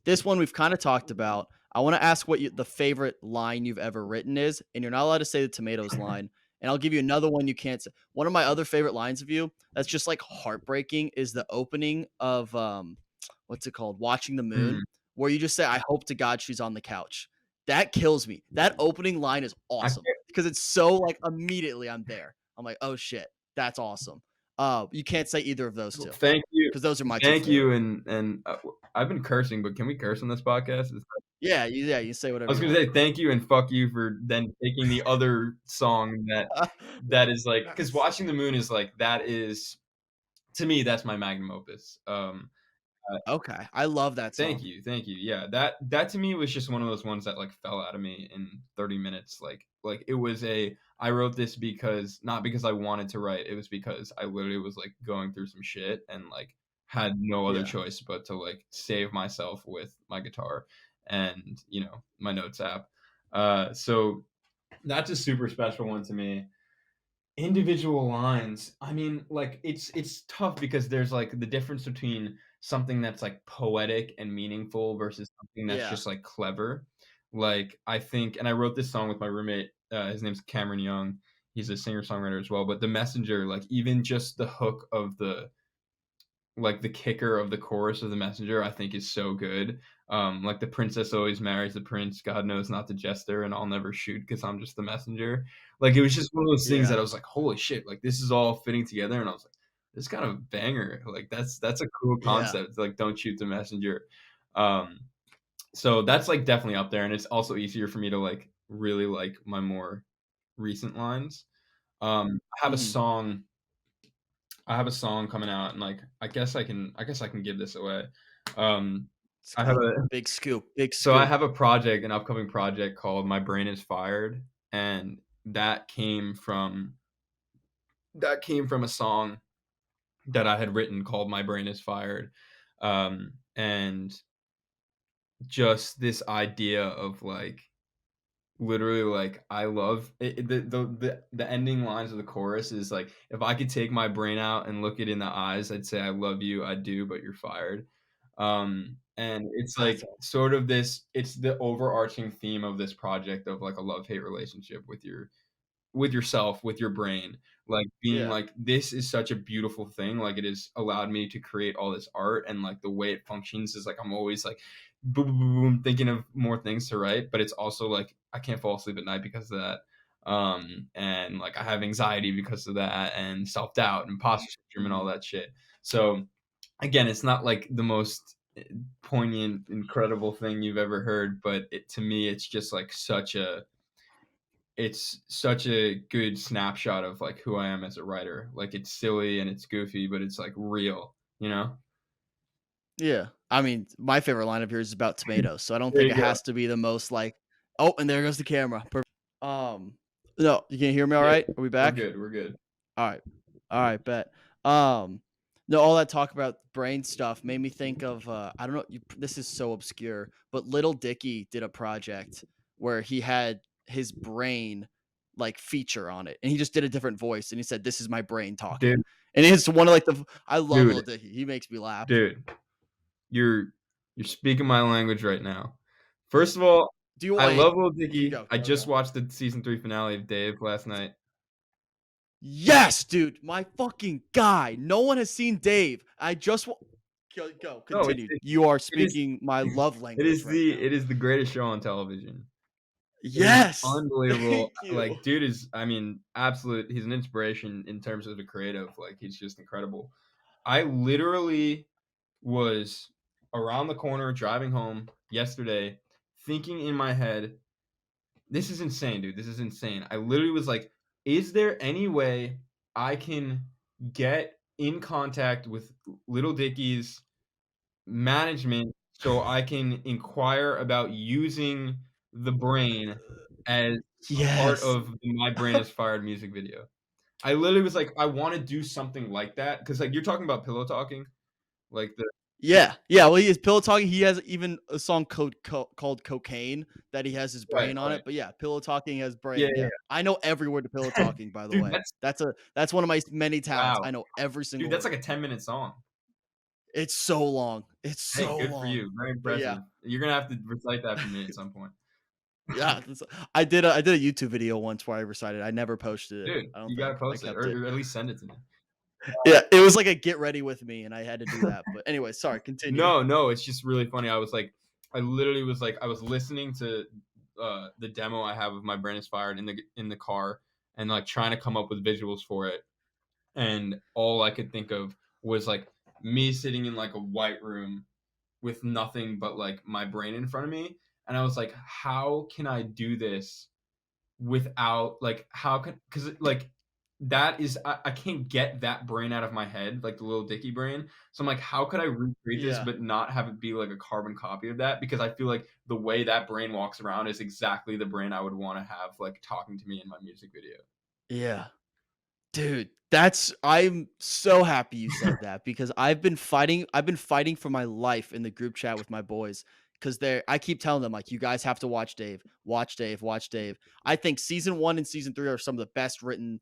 This one we've kind of talked about. I want to ask what the favorite line you've ever written is, and you're not allowed to say the tomatoes line. And I'll give you another one you can't say. One of my other favorite lines of you that's just like heartbreaking is the opening of what's it called? Watching the Moon, Mm. where you just say, "I hope to God she's on the couch." That kills me. That opening line is I awesome because it's so like immediately I'm there. I'm like, "Oh shit." That's awesome. You can't say either of those Well, 2 because those are my 2 thank favorite. you, I've been cursing, but can we curse on this podcast? Yeah, you say I whatever was you gonna want. say thank you and fuck you for then taking the other song that is like because Watching the Moon is like that is to me, that's my magnum opus. Okay, I love that Thank song. you, thank you. Yeah, that to me was just one of those ones that, like, fell out of me in 30 minutes, like, it was a I wrote this because not because I wanted to write, it was because I literally was, like, going through some shit and, like, had no other Yeah, choice but to, like, save myself with my guitar and, my notes app. So that's a super special one to me. Individual lines. I mean, like, it's tough because there's, like, the difference between something that's, like, poetic and meaningful versus something that's yeah, just, like, clever. Like, I think and I wrote this song with my roommate, his name's Cameron Young. He's a singer-songwriter as well, but The Messenger, like, even just the hook of the kicker of the chorus of The Messenger, I think is so good. Like, "The princess always marries the prince, God knows not the jester, and I'll never shoot because 'cause I'm just the messenger." Like, it was just one of those things that yeah, I was like, "Holy shit, like, this is all fitting together," and I was like, "This is kind of a banger." Like, that's a cool yeah, concept, like, "Don't shoot the messenger." Um, So that's, like, definitely up there, and it's also easier for me to, like, really like my more recent lines. I have a Mhm. song I have a song coming out, and, like, I guess I can give this away. Um, Let's I have go. a Big scoop, big so I scoop. have a project, an upcoming project called My Brain Is Fired, and that came from a song that I had written called My Brain Is Fired. And just this idea of, like, literally, like, I love it the ending lines of the chorus is, like, "If I could take my brain out and look it in the eyes, I'd say I love you, I do, but you're fired." And it's, That's like, all. sort of this it's the overarching theme of this project of, like, a love-hate relationship with yourself, with your brain, like, being Yeah. like, "This is such a beautiful thing," like, it has allowed me to create all this art, and, like, the way it functions is, like, I'm always, like, boom, boom, boom, boom, thinking of more things to write, but it's also, like, I can't fall asleep at night because of that, and, like, I have anxiety because of that, and self-doubt, and imposter syndrome, and all Mhm. that shit. So, again, it's not, like, the most, poignant, incredible thing you've ever heard, but to me, it's such a good snapshot of, like, who I am as a writer. Like, it's silly and it's goofy, but it's, like, real, you know? Yeah. I mean, my favorite line of yours is about tomatoes, so I don't There think you it go. has to be the most like, "Oh, and there goes the camera." Um, no, you can hear me all Yeah, right? Are we we're back? good, we're good. Alright. Alright, bet. Um, no, all that talk about brain stuff made me think of, I don't know, this is so obscure, but Little Dicky did a project where he had his brain, like, feature on it, and he just did a different voice, and he said, "This is my brain talking." Dude, And it's one of, like, I love Little dude, Dicky, he makes me laugh. dude, you're you're speaking my language right now. First of all, Do you I wait, love Lil Dicky. go, I go, just go. watched the season 3 finale of Dave last night. Yes, dude, my fucking guy. No one has seen Dave. I just wa go, No, continue. You are it is speaking my love it language is right now. it is the greatest show on television. It is Yes! unbelievable. Thank you. Like, dude is I mean, absolute he's an inspiration in terms of the creative, like, he's just incredible. I literally was around the corner driving home yesterday, thinking in my head, "This is insane, dude. This is insane." I literally was like, "Is there any way I can get in contact with Little Dicky's management so I can inquire about using the brain as a part Yes. of the My Brain Is Fired music video?" I literally was like, "I wanna do something like that because like, you're talking about pillow talking, like the Yeah, yeah, well, he is Pillow Talking, he has even a song called Cocaine that he has his right, brain on right. it, but yeah, Pillow Talking has Yeah, brain, yeah, yeah. I know every word to Pillow yeah. Talking, by the Dude, way. That's one of my many talents. wow. I know every Dude, single that's like word. a 10-minute song. It's so long. It's Hey, so good for long. you. Very But yeah. impressive. You're gonna have to recite that for me at some point. Yeah, I did a YouTube video once where I recited. I never posted it. Dude, I don't you gotta think. I post it kept it. or at least send it to me. Yeah, it was like a get ready with me, and I had to do that. But anyway, sorry, continue. No, no, it's just really funny. I literally was like, I was listening to the demo I have of My Brain Is Fired in the car and like trying to come up with visuals for it. And all I could think of was like me sitting in like a white room with nothing but like my brain in front of me. And I was like, how can I do this without like how can because like that is I can't get that brain out of my head like the little Dicky brain. So I'm like, how could I recreate this Yeah. but not have it be like a carbon copy of that? Because I feel like the way that brain walks around is exactly the brain I would want to have like talking to me in my music video. Yeah. Dude, I'm so happy you said that because I've been fighting for my life in the group chat with my boys because I keep telling them like you guys have to watch Dave, watch Dave, watch Dave. I think season 1 and season 3 are some of the best written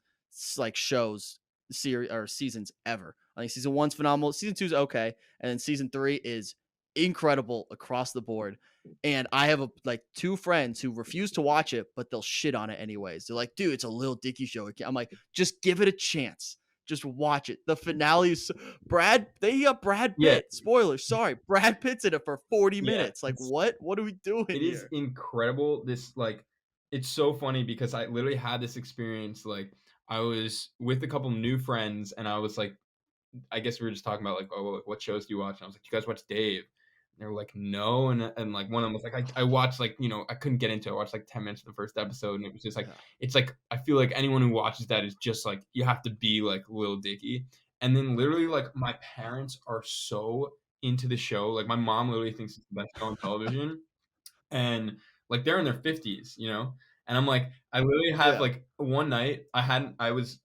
like shows series or seasons ever. I think season 1's phenomenal, season 2's okay, and then season 3 is incredible across the board. And I have like two friends who refuse to watch it, but they'll shit on it anyways. They're like, dude, it's a Lil Dicky show. I'm like, just give it a chance. Just watch it. The finale is they got Brad Yeah, Pitt. Spoiler, sorry. Brad Pitt's in it for 40 yeah. minutes. Like, what? What are we doing It is here? incredible. This like it's so funny because I literally had this experience like I was with a couple new friends and I was like I guess we were just talking about like, "Oh, what shows do you watch?" And I was like, "You guys watch Dave?" They were like, "No," and like one of them was like, I watched like I couldn't get into it. I watched like 10 minutes of the first episode, and it was just like Yeah. it's like I feel like anyone who watches that is just like you have to be like Lil Dicky. And then literally like my parents are so into the show. Like my mom literally thinks it's the best show on television, and like they're in their 50s, and I'm like I literally have Yeah. like one night I was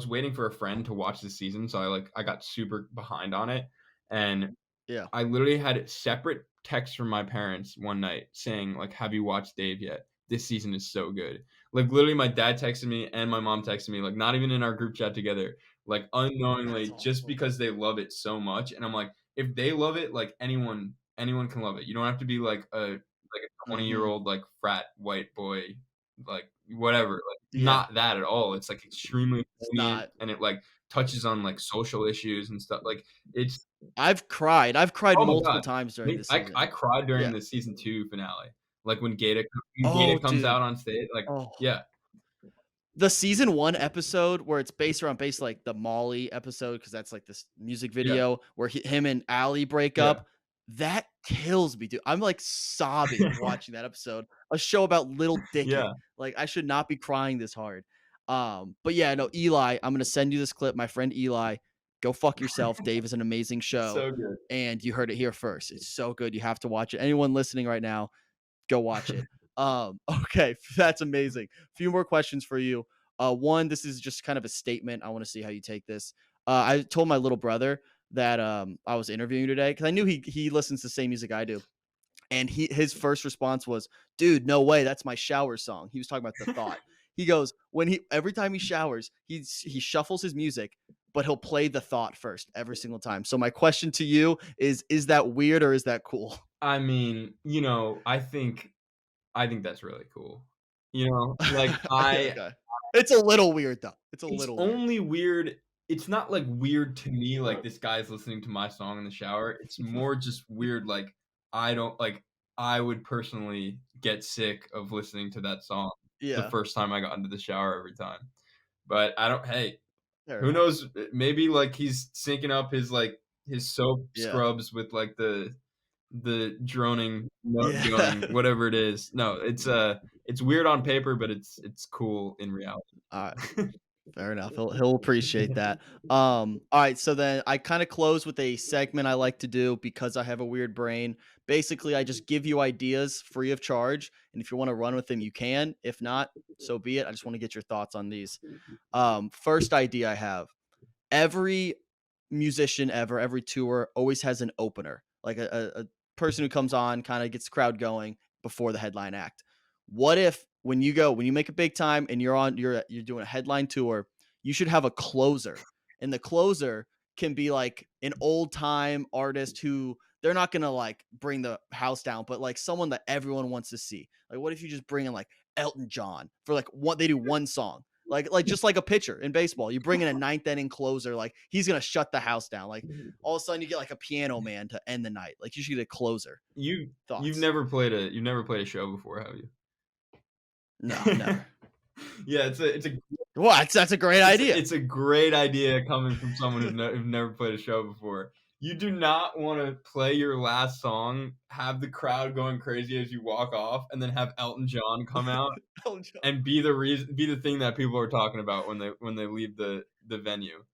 waiting for a friend to watch the season, so I got super behind on it, and Yeah. I literally had separate texts from my parents one night saying, like, "Have you watched Dave yet? This season is so good." Like, literally, my dad texted me and my mom texted me, like, not even in our group chat together, like, That's unknowingly, just awesome. because they love it so much, and I'm like, if they love it, like, anyone can love it. You don't have to be like a Mhm. 20-year-old, like, frat white boy, like, whatever, like, Yeah. not that at all. It's, like, extremely It's poignant, not. and it, like, touches on, like, social issues and stuff, like, it's I've cried. I've cried oh my multiple god. times during Me this I season. cried during Yeah. the season 2 finale. Like, when Oh, Gata comes dude. out on stage, like Oh. yeah, The season 1 episode where it's based around like, the Molly episode, because that's, like, this music yeah, video where him and Allie break yeah, up, that kills me, dude. I'm, like, sobbing watching that episode, a show about Little yeah. Dicky. Like, I should not be crying this hard. But yeah, no, Eli, I'm gonna send you this clip. My friend Eli, go fuck yourself. Dave is an amazing show, So good. and you heard it here first. It's so good. You have to watch it. Anyone listening right now, go watch it. Okay, that's amazing. Few more questions for you. One, this is just kind of a statement. I want to see how you take this. I told my little brother that I was interviewing today because I knew he listens to the same music I do, and his first response was, "Dude, no way, that's my shower song." He was talking about the thought. He goes, when he every time he showers, he shuffles his music, but he'll play the thought first every single time. So my question to you is that weird or is that cool? I mean, I think that's really cool. Like, Okay. It's a little weird though. It's a it's little weird. only weird it's not, like, weird to me, like, this guy's listening to my song in the shower. It's more just weird, like, I don't like, I would personally get sick of listening to that song the Yeah, first time I got into the shower every time. But I don't hey, fair who enough. knows? Maybe, like, he's syncing up his soap Yeah. scrubs with, like, the droning note Yeah. going, whatever it is. No, it's weird on paper, but it's cool in reality. Alright, fair enough. He'll appreciate that. Alright, so then I kinda close with a segment I like to do because I have a weird brain. Basically, I just give you ideas free of charge, and if you wanna run with them, you can. If not, so be it. I just wanna get your thoughts on these. First idea I have, every musician ever, every tour always has an opener, like a person who comes on, kind of gets the crowd going before the headline act. What if when you make a big time and you're doing a headline tour, you should have a closer, and the closer can be like an old time artist who they're not gonna like bring the house down, but like someone that everyone wants to see. Like, what if you just bring in like Elton John for like what they do one song, like just like a pitcher in baseball. You bring in a ninth inning closer, like he's gonna shut the house down. Like all of a sudden you get like a piano man to end the night. Like you should get a closer. Thoughts? You've never played a show before, have you? No, never. Yeah, it's a What? That's a great It's idea. it's a great idea coming from someone who've never played a show before. You do not wanna play your last song, have the crowd going crazy as you walk off, and then have Elton John come out Elton John. and be the thing that people are talking about when they leave the venue.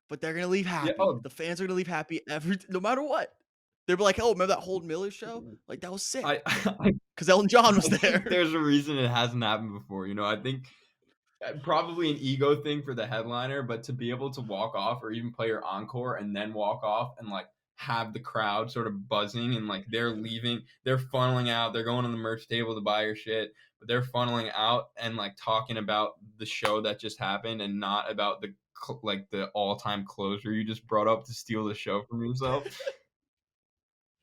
But they're gonna leave Yeah, happy. oh, The fans are gonna leave happy no matter what. They'll be like, "Oh, remember that Holden Miller show? Like that was sick I I because Elton John was I think there." there's a reason it hasn't happened before, I think probably an ego thing for the headliner, but to be able to walk off or even play your encore and then walk off and like have the crowd sort of buzzing and like they're leaving, they're funneling out, they're going to the merch table to buy your shit, but they're funneling out and like talking about the show that just happened and not about like the all-time closer you just brought up to steal the show from yourself.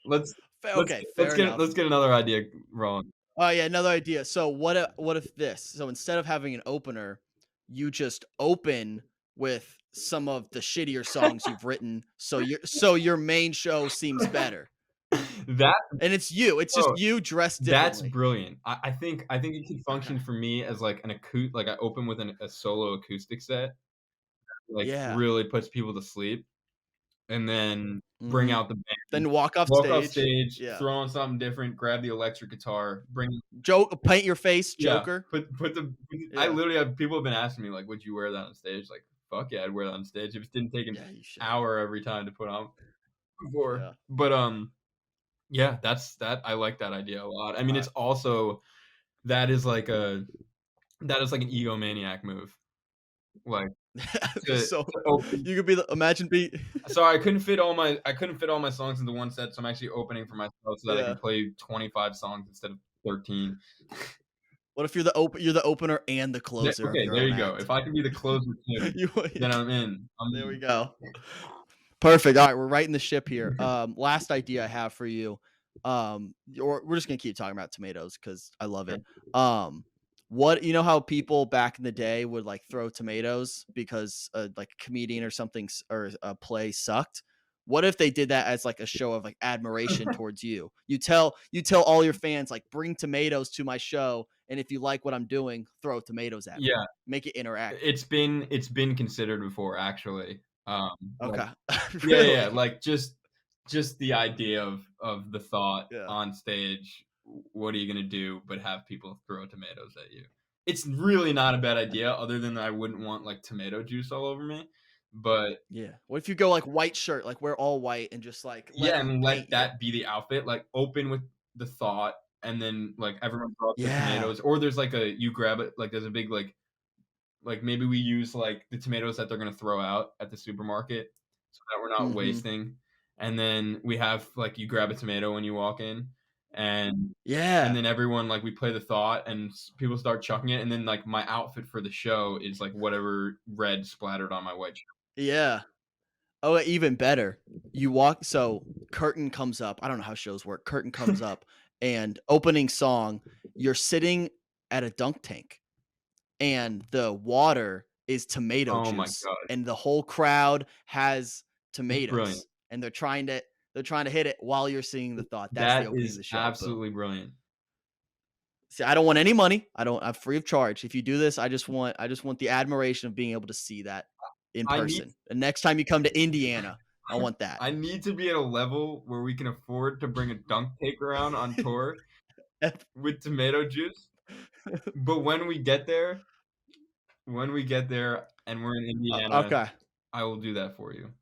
Let's Okay, fair enough. let's get another idea rolling. Oh yeah, another idea. So what if this? So instead of having an opener, you just open with some of the shittier songs you've written, so your main show seems better. That And it's you. It's just bro, you dressed that's differently. brilliant. I think it could Okay. function for me as like like I open with a solo acoustic set, like Yeah. really puts people to sleep. and then bring Mhm. out the band, Then walk off walk off stage. stage, Yeah. throw on something different, grab the electric guitar, bring Paint your face, yeah, Joker. I Yeah. literally have people have been asking me, like, "Would you wear that on stage?" Like, "Fuck yeah, I'd wear that on stage." It just didn't take an Yeah, you should. hour every time to put on before. Yeah. But, yeah, that I like that idea a lot. I mean, it's Alright. also that is like a that is like an egomaniac move, like, So, to open you could be the imagine be sorry, I couldn't fit all my songs into one set, so I'm actually opening for myself so that I can Yeah. play 25 songs instead of 13. What if you're the opener and the There closer of okay, your there own you go. act? If I can be the closer too, You then I'm in, I'm There we in. go. Perfect. All right, we're righting the ship here. Last idea I have for you. Or we're just gonna keep talking about tomatoes because I love it. What you know how people back in the day would like throw tomatoes because like a comedian or something or a play sucked. What if they did that as like a show of like admiration towards you? You tell all your fans like bring tomatoes to my show, and if you like what I'm doing, throw tomatoes at me. Yeah, Make it interactive. it's been considered before actually. Like Okay. yeah, yeah, yeah, Really? like, just the idea of the thought Yeah. on stage, what are you gonna do but have people throw tomatoes at you? It's really not a bad idea other than I wouldn't want, like, tomato juice all over me, but Yeah. What if you go like white shirt, like wear all white and just like let yeah, them and let paint you? that be the outfit, like, open with the thought, and then, like, everyone throw up the Yeah. tomatoes, or there's, like, a you grab it like, there's a big, like, maybe we use, like, the tomatoes that they're gonna throw out at the supermarket so that we're not Mhm. wasting, and then we have like, you grab a tomato when you walk in, and Yeah. then everyone like, we play the thought, and people start chucking it, and then, like, my outfit for the show is, like, whatever red splattered on my white shirt. Yeah. Oh, even better. You walk so curtain comes up. I don't know how shows work. Curtain comes up and opening song, you're sitting at a dunk tank and the water is tomato Oh my juice god, and the whole crowd has that's brilliant. tomatoes and they're trying to hit it while you're singing the thought. That's the That opening of is the show. Boom. absolutely brilliant. See, I don't want any money. I'm free of charge. If you do this, I just want the admiration of being able to see that in I need person. And next time you come to Indiana, I want that. I need to be at a level where we can afford to bring a dunk tank around on tour with tomato juice, but when we get there and we're in Indiana, Okay. I will do that for you.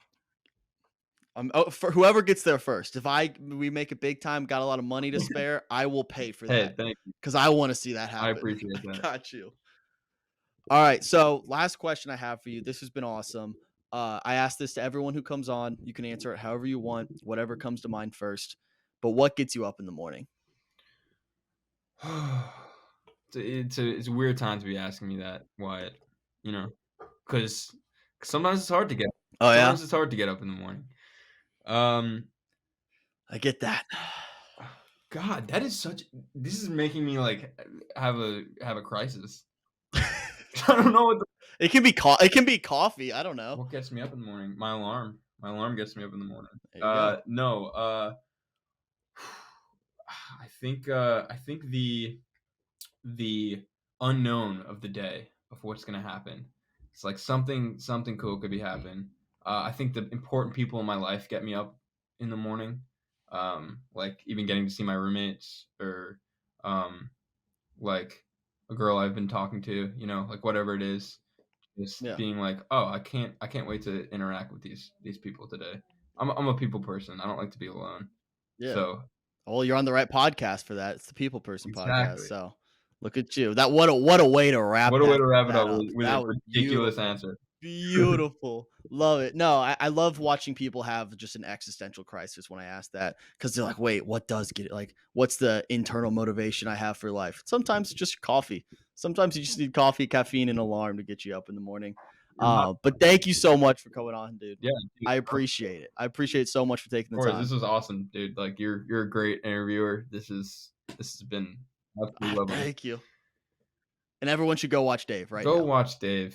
For whoever gets there first. If we make it big time, got a lot of money to spare, I will pay for Hey, that thank you. because I want to see that I happen. appreciate I that. got you. All right. So last question I have for you. This has been awesome. I ask this to everyone who comes on. You can answer it however you want, whatever comes to mind first. But what gets you up in the morning? It's a weird time to be asking me that, Wyatt, you know, because sometimes it's hard to get Oh yeah, sometimes it's hard to get up in the morning. Um, I get that. God, that is such this is making me, like, have a crisis. I don't know It can be coffee. I don't know. what gets me up in the morning. My alarm. My alarm gets me up in the morning. There you go. No, I think the unknown of the day of what's gonna happen. It's like something cool could be happening. I think the important people in my life get me up in the morning. Like even getting to see my roommates or um, like a girl I've been talking to, like whatever it is, just Yeah. being like, oh, I can't wait to interact with these people today. I'm a people person. I don't like to be alone. Yeah. So Well, you're on the right podcast for that. It's the People Person podcast. exactly. So look at you. That what a way to wrap What a way that to wrap it that up up. with That a was ridiculous beautiful. answer. Beautiful. Love it. No, I love watching people have just an existential crisis when I ask that because they're like, wait, what does get it? Like, what's the internal motivation I have for life? Sometimes it's just coffee. Sometimes you just need coffee, caffeine, and alarm to get you up in the morning. You're not But thank you so much for coming on, dude. yeah, dude, I of appreciate it. I appreciate it so much for taking the course, this time. was awesome, dude. Like, you're a great interviewer. This has been absolutely lovely. Thank you. And everyone should go watch Dave right Go now. watch Dave.